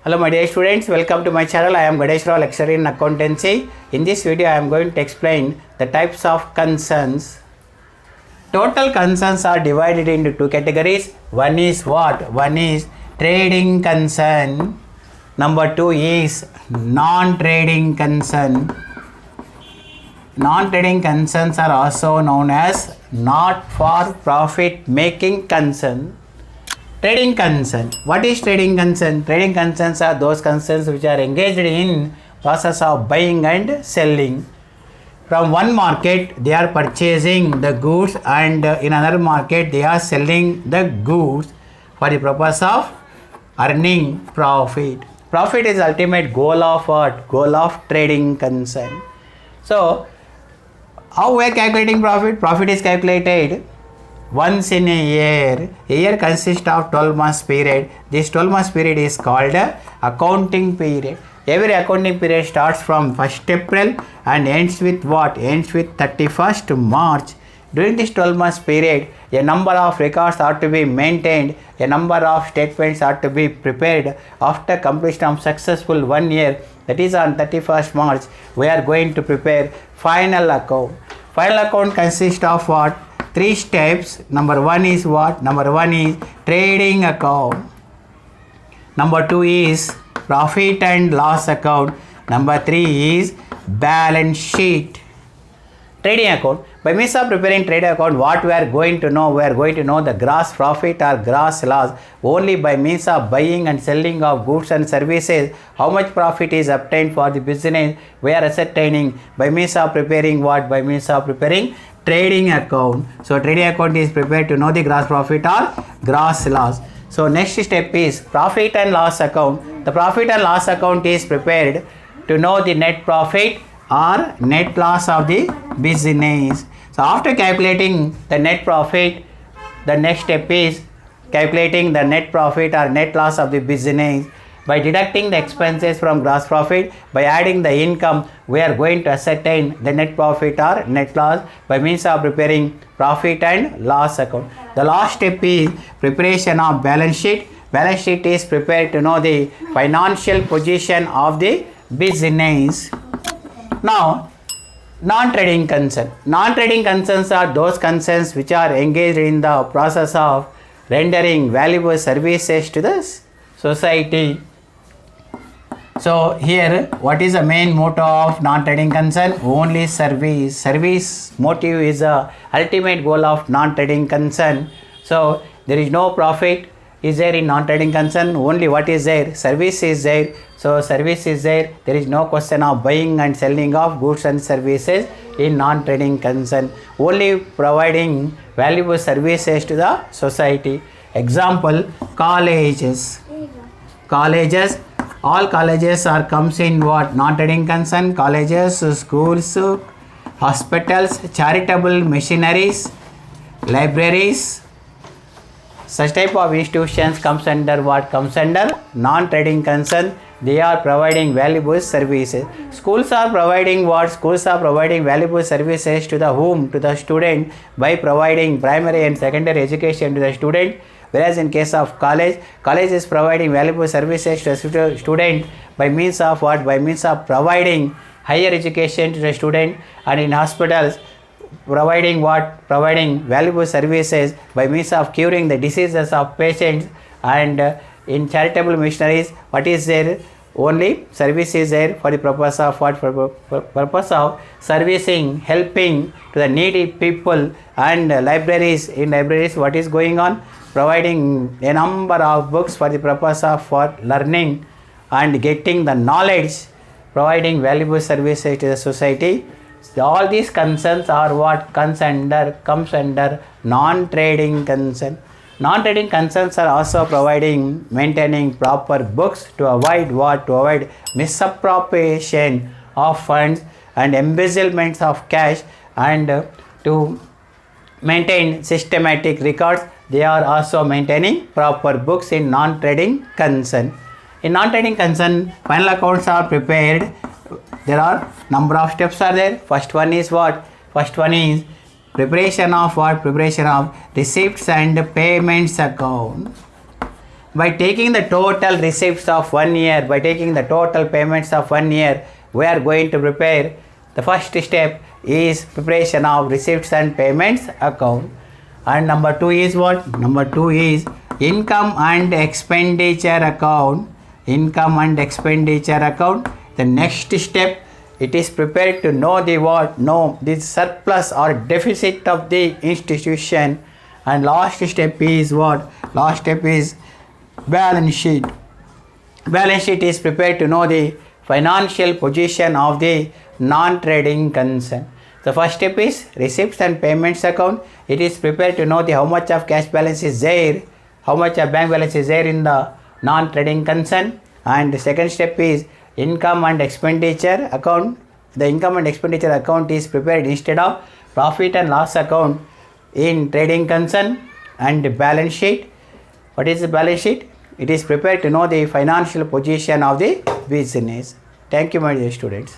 Hello my dear students, welcome to my channel. I am Ganesh Rao, lecturer in accountancy. In this video I am going to explain the types of concerns. Total concerns are divided into two categories. One is what? One is trading concern. Number two is non-trading concern. Non-trading concerns are also known as not for profit making concern. Trading concern. What is trading concern? Trading concerns are those concerns which are engaged in process of buying and selling. From one market they are purchasing the goods and in another market they are selling the goods for the purpose of earning profit. Profit is ultimate goal of what? Goal of trading concern. So how we are calculating profit? Profit is calculated once in a year. A year consists of 12 months period. This 12 months period is called accounting period. Every accounting period starts from 1st April and ends with what? Ends with 31st March. During this 12 months period, a number of records are to be maintained, a number of statements are to be prepared. After completion of successful 1 year, that is on 31st March, we are going to prepare final account. Final account consists of what? 3 steps. Number 1 is what? Number 1 is trading account. Number 2 is profit and loss account. Number 3 is balance sheet. Trading account. By means of preparing trading account, what we are going to know? We are going to know the gross profit or gross loss only by means of buying and selling of goods and services. How much profit is obtained for the business? We are ascertaining by means of preparing what? By means of preparing trading account. So trading account is prepared to know the gross profit or gross loss. So next step is profit and loss account. The profit and loss account is prepared to know the net profit or net loss of the business. So after calculating the net profit, the next step is calculating the net profit or net loss of the business. By deducting the expenses from gross profit, by adding the income, we are going to ascertain the net profit or net loss by means of preparing profit and loss account. The last step is preparation of balance sheet. Balance sheet is prepared to know the financial position of the business. Now, non-trading concern. Non-trading concerns are those concerns which are engaged in the process of rendering valuable services to the society. So here, what is the main motto of non-trading concern? Only service. Service motive is the ultimate goal of non-trading concern. So there is no profit is there in non-trading concern. Only what is there? Service is there. So service is there. There is no question of buying and selling of goods and services in non-trading concern. Only providing valuable services to the society. Example, colleges. Colleges. All colleges are comes in what? Non-trading concern. Colleges, schools, hospitals, charitable missionaries, libraries. Such type of institutions comes under what? Comes under non-trading concern. They are providing valuable services. Schools are providing what? Schools are providing valuable services to the whom? To the student by providing primary and secondary education to the student. Whereas in case of college, college is providing valuable services to the student by means of what? By means of providing higher education to the student. And in hospitals, providing what? Providing valuable services by means of curing the diseases of patients. And in charitable missionaries, what is there? Only service is there for the purpose of what? For purpose of servicing, helping to the needy people. And libraries, in libraries what is going on? Providing a number of books for the purpose of what? Learning and getting the knowledge, providing valuable services to the society. All these concerns are what? Comes under non-trading concern. Non-trading concerns are also providing, maintaining proper books to avoid what? To avoid misappropriation of funds and embezzlements of cash, and to maintain systematic records. They are also maintaining proper books in non-trading concern. In non-trading concern, final accounts are prepared. There are number of steps are there. First one is what? First one is preparation of what? Preparation of receipts and payments account. by taking the total receipts of 1 year, by taking the total payments of 1 year, we are going to prepare the first step is preparation of receipts and payments account. And number 2 is what? Number 2 is income and expenditure account. Income and expenditure account. The next step, it is prepared to know the what? Know the surplus or deficit of the institution. And last step is what? Last step is balance sheet. Balance sheet is prepared to know the financial position of the non-trading concern. The first step is receipts and payments account. It is prepared to know the how much of cash balance is there, how much of bank balance is there in the non-trading concern. And the second step is income and expenditure account. The income and expenditure account is prepared instead of profit and loss account in trading concern. And the balance sheet. What is the balance sheet? It is prepared to know the financial position of the business. Thank you, my dear students.